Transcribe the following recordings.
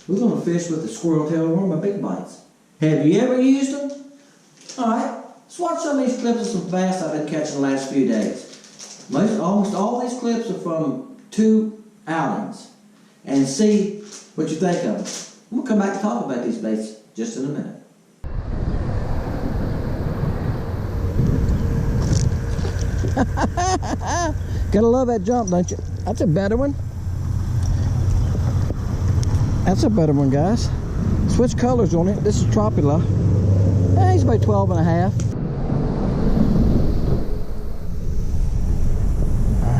We're going to fish with the squirrel tail worm by Big Bites. Have you ever used them? Alright, let's watch some of these clips of some bass I've been catching the last few days. Almost all these clips are from 2 outings. And see what you think of them. I'm going to come back and talk about these baits just in a minute. Gotta love that jump, don't you? That's a better one. That's a better one, guys. Switch colors on it. This is Tropila. He's about 12 and a half.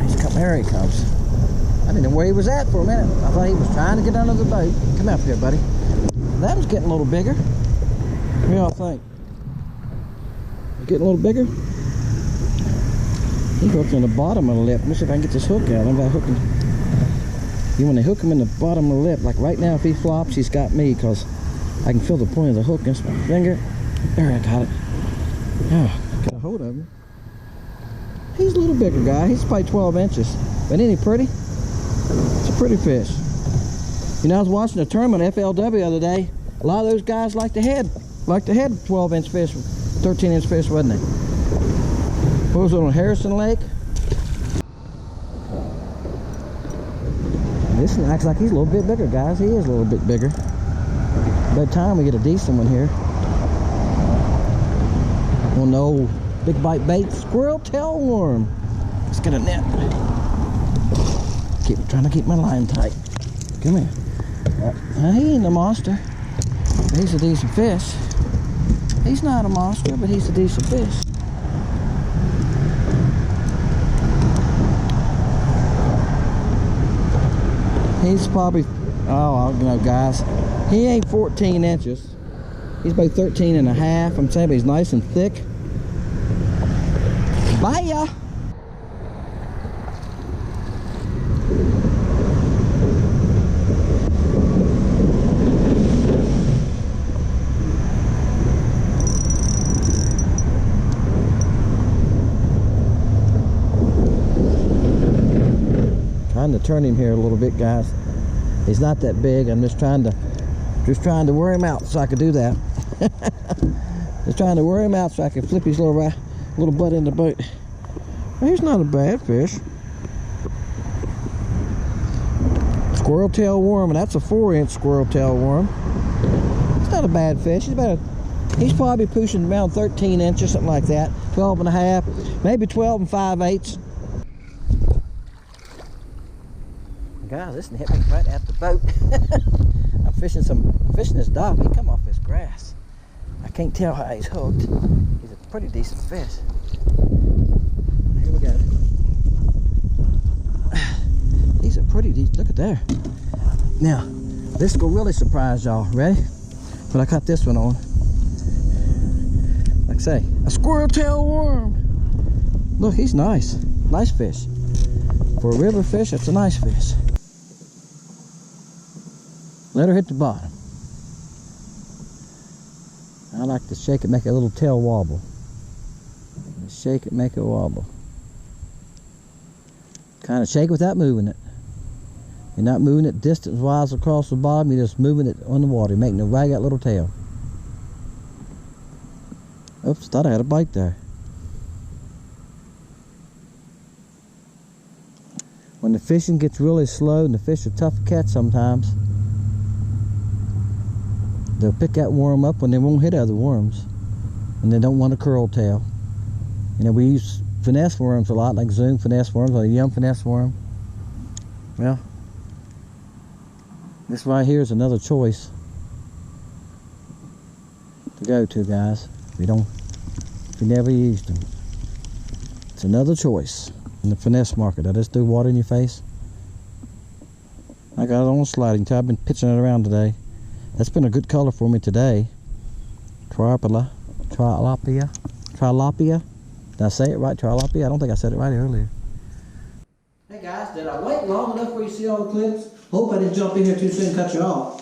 He's coming. There he comes. I didn't know where he was at for a minute. I thought he was trying to get under the boat. Come up here, buddy. That one's getting a little bigger. What do y'all think? Getting a little bigger? He hooked on the bottom of the lip. Let me see if I can get this hook out. I'm about hooking. You want to hook him in the bottom of the lip. Like right now, if he flops, he's got me because I can feel the point of the hook against my finger. There, I got it. Oh, got a hold of him. He's a little bigger guy. He's probably 12 inches. But ain't he pretty? It's a pretty fish. You know, I was watching a tournament FLW the other day. A lot of those guys like to head 12-inch fish, 13-inch fish, wasn't they? What was it on Harrison Lake? This one acts like he's a little bit bigger, guys. He is a little bit bigger. By the time we get a decent one here. On the old Big Bite bait, squirrel tail worm. Let's get a net. Trying to keep my line tight. Come here. He ain't a monster. He's a decent fish. He's not a monster, but he's a decent fish. He's probably, oh, you know, guys, he ain't 14 inches. He's about 13 and a half. I'm saying, but he's nice and thick. Bye-ya. Trying to turn him here a little bit, guys. He's not that big. I'm just trying to wear him out so I can do that. Just trying to wear him out so I can flip his little butt in the boat. He's not a bad fish. Squirrel tail worm, and that's a 4-inch squirrel tail worm. It's not a bad fish. He's probably pushing around 13 inches, something like that. 12 and a half, maybe 12 and 5/8. Guys, this one hit me right at the boat. I'm fishing this dog. He come off this grass. I can't tell how he's hooked. He's a pretty decent fish. Here we go. He's a pretty decent. Look at there. Now, this will really surprise y'all. Ready? But I caught this one on. Like I say, a squirrel tail worm. Look, he's nice. Nice fish. For a river fish, it's a nice fish. Let her hit the bottom. I like to shake it, make a little tail wobble. Shake it, make it wobble. Kind of shake without moving it. You're not moving it distance-wise across the bottom, you're just moving it on the water, making it wag that little tail. Oops, thought I had a bite there. When the fishing gets really slow and the fish are tough to catch sometimes, they'll pick that worm up when they won't hit other worms. And they don't want a curl tail. You know, we use finesse worms a lot, like Zoom finesse worms or a Yum finesse worm. Well, this right here is another choice to go to, guys. If you never used them. It's another choice in the finesse market. I just threw water in your face. I got it on sliding tail. I've been pitching it around today. That's been a good color for me today. Trilapia. Did I say it right? Trilapia? I don't think I said it right earlier. Hey guys, did I wait long enough for you to see all the clips? Hope I didn't jump in here too soon and cut you off.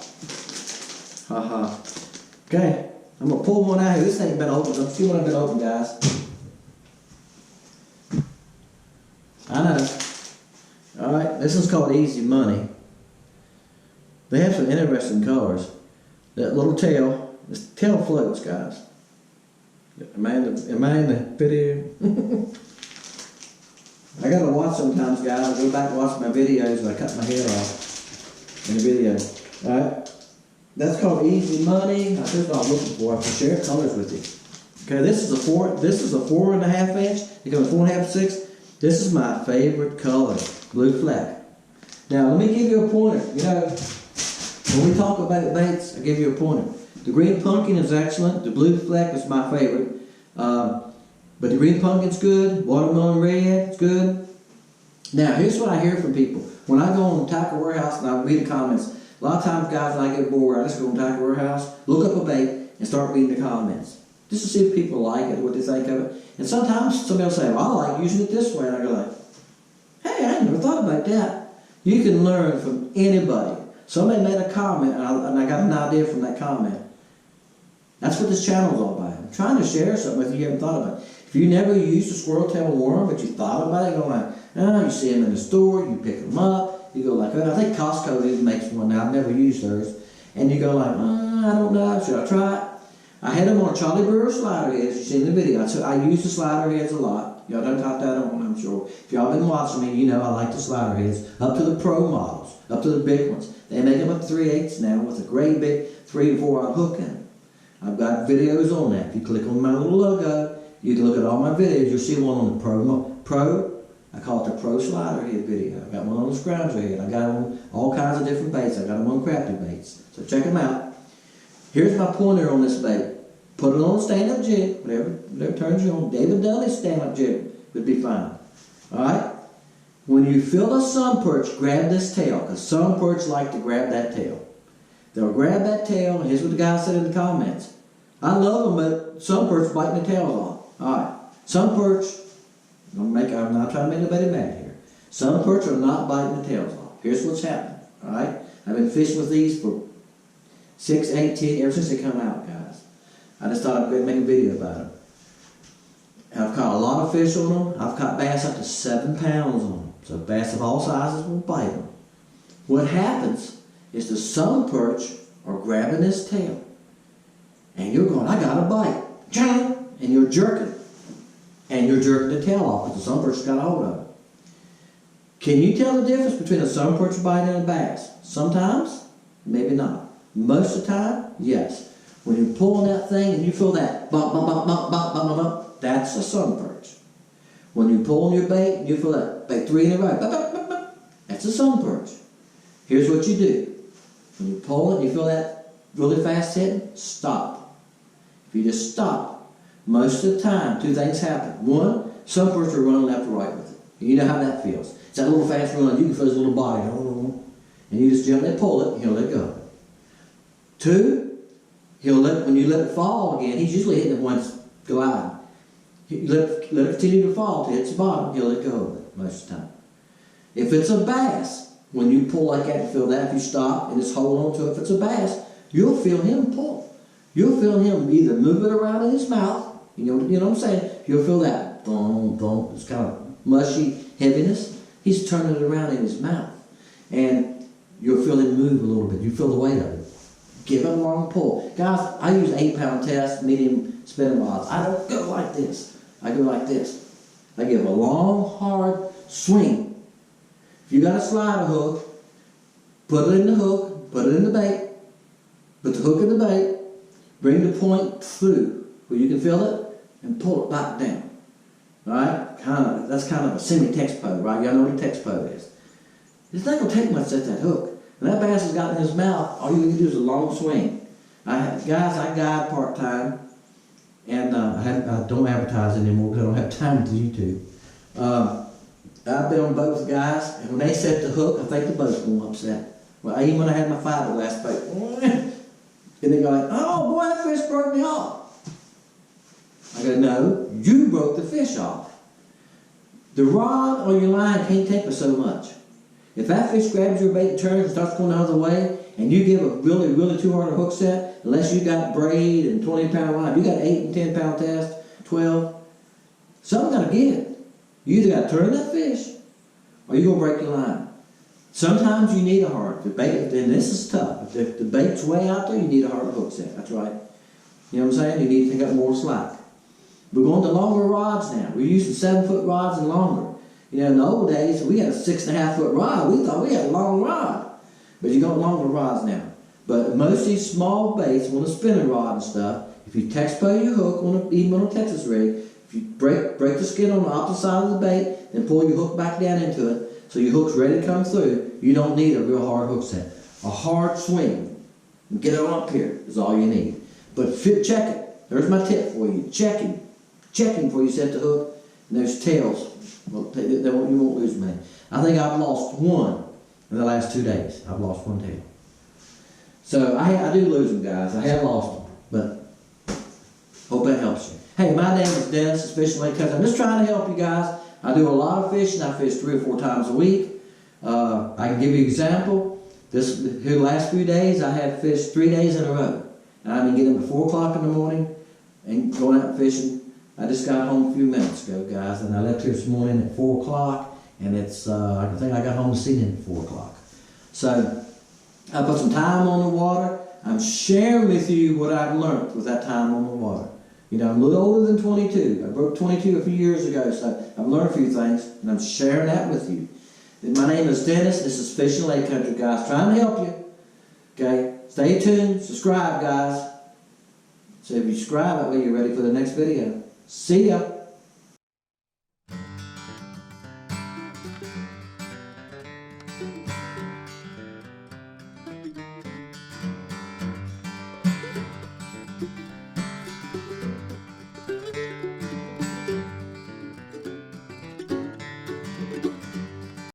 Haha. Okay, I'm gonna pull one out here. This ain't been opened. Let's see when I've been open, guys. I know. Alright, this one's called Easy Money. They have some interesting colors. That little tail, this tail floats, guys. Am I in the video? I gotta watch sometimes, guys. I go back and watch my videos when I cut my hair off in the video. Alright? That's called Easy Money. That's what I'm looking for. I can share colors with you. Okay, this is a 4.5 inch. It goes 4.5 to 6. This is my favorite color, blue fleck. Now let me give you a pointer. You know, when we talk about baits, I give you a pointer. The green pumpkin is excellent. The blue fleck is my favorite. But the green pumpkin's good. Watermelon red is good. Now here's what I hear from people. When I go on Tackle Warehouse and I read the comments, a lot of times, guys, when I get bored, I just go on Tackle Warehouse, look up a bait, and start reading the comments. Just to see if people like it, what they think of it. And sometimes somebody will say, well, I like using it this way. And I go like, hey, I never thought about that. You can learn from anybody. Somebody made a comment, and I got an idea from that comment. That's what this channel is all about. I'm trying to share something with you haven't thought about it. If you never used a squirrel tail worm, but you thought about it, you go like, oh, you see them in the store, you pick them up, you go like, oh, I think Costco even makes one now. I've never used theirs. And you go like, oh, I don't know, should I try it? I had them on Charlie Brewer slider heads. You see in the video. I use the slider heads a lot. Y'all done caught that on, I'm sure. If y'all been watching me, you know I like the slider heads. Up to the pro models, up to the big ones. They make them up to 3/8 now with a great big 3 and 4 aught hook in them. I've got videos on that. If you click on my little logo, you can look at all my videos. You'll see one on the pro. I call it the pro slider head video. I got one on the scrounger head. I got on all kinds of different baits. I got them on crafty baits. So check them out. Here's my pointer on this bait. Put it on a stand-up jig, whatever turns you on. David Dudley's stand-up jig would be fine. Alright? When you feel a sun perch, grab this tail, because sun perch like to grab that tail. They'll grab that tail, and here's what the guy said in the comments. I love them, but sun perch biting the tails off. Alright. Sun perch, I'm not trying to make anybody mad here. Sun perch are not biting the tails off. Here's what's happening. Alright? I've been fishing with these for 6, 8, 10, ever since they come out, guys. I just thought I'd go make a video about them. I've caught a lot of fish on them. I've caught bass up to 7 pounds on them. So bass of all sizes will bite them. What happens is the sun perch are grabbing this tail. And you're going, I got a bite. And you're jerking. And you're jerking the tail off because the sun perch got a hold of it. Can you tell the difference between a sun perch bite and a bass? Sometimes, maybe not. Most of the time, yes. When you're pulling that thing and you feel that bump, bump, bump, bump, bump, bump, bump, that's a sun perch. When you're pulling your bait and you feel that bait 3 in a row, bump, bump, bump, bump, that's a sun perch. Here's what you do. When you pull it and you feel that really fast hitting, stop. If you just stop, most of the time, 2 things happen. 1, sun perch are running left or right with it. You know how that feels. It's that little fast run, you can feel his little body, and you just gently pull it and he'll let go. 2, when you let it fall again, he's usually hitting it once glide. You let it continue to fall till it hits the bottom, he'll let go of it most of the time. If it's a bass, when you pull like that and feel that, if you stop and just hold on to it, if it's a bass, you'll feel him pull. You'll feel him either move it around in his mouth, you know what I'm saying? You'll feel that, boom, boom, it's kind of mushy heaviness. He's turning it around in his mouth. And you'll feel him move a little bit. You feel the weight of it. Give it a long pull. Guys, I use 8-pound test, medium spinning rods. I don't go like this. I go like this. I give a long, hard swing. If you got a slider hook, put it in the hook, put it in the bait, put the hook in the bait, bring the point through where you can feel it, and pull it back down. Alright? That's kind of a semi-text-po, right? Y'all know what a text-po is. It's not going to take much to set that hook. When that bass has got in his mouth, all you can do is a long swing. Guys, I guide part-time, and I don't advertise anymore because I don't have time to YouTube. I've been on boats with guys, and when they set the hook, I think the boat's going to upset. Well, even when I had my fiberglass bait, and they go like, oh boy, that fish broke me off. I go, no, you broke the fish off. The rod or your line can't take but so much. If that fish grabs your bait and turns and starts going the other way, and you give a really, really too hard a hook set, unless you got braid and 20-pound line, you got 8 and 10-pound test, 12, something's got to give. You either got to turn that fish, or you're going to break your line. Sometimes you need a hard, the bait, and this is tough. If the bait's way out there, you need a hard hook set, that's right. You know what I'm saying? You need to pick up more slack. We're going to longer rods now. We're using 7-foot rods and longer. You know, in the old days, we had a 6.5-foot rod. We thought we had a long rod. But you got longer rods now. But most of these small baits want a spinning rod and stuff. If you texpo your hook, even on a Texas rig, if you break the skin on the opposite side of the bait, then pull your hook back down into it, so your hook's ready to come through, you don't need a real hard hook set. A hard swing, and get it on up here, is all you need. But check it. There's my tip for you. Check him before you set the hook. And those tails, well, you won't lose many. I think I've lost one in the last 2 days. I've lost one tail. So I do lose them, guys. I have lost them, but hope that helps you. Hey, my name is Dennis, it's Fishing Lake Country. I'm just trying to help you guys. I do a lot of fishing. I fish 3 or 4 times a week. I can give you an example. The last few days, I have fished 3 days in a row. And I've been getting up at 4 o'clock in the morning and going out fishing. I just got home a few minutes ago, guys, and I left here this morning at 4 o'clock, and it's, I think I got home this evening at 4 o'clock. So, I put some time on the water. I'm sharing with you what I've learned with that time on the water. You know, I'm a little older than 22. I broke 22 a few years ago, so I've learned a few things, and I'm sharing that with you. My name is Dennis. This is Fishing Lake Country, guys. Trying to help you. Okay? Stay tuned. Subscribe, guys. So if you subscribe, that way you're ready for the next video. See ya.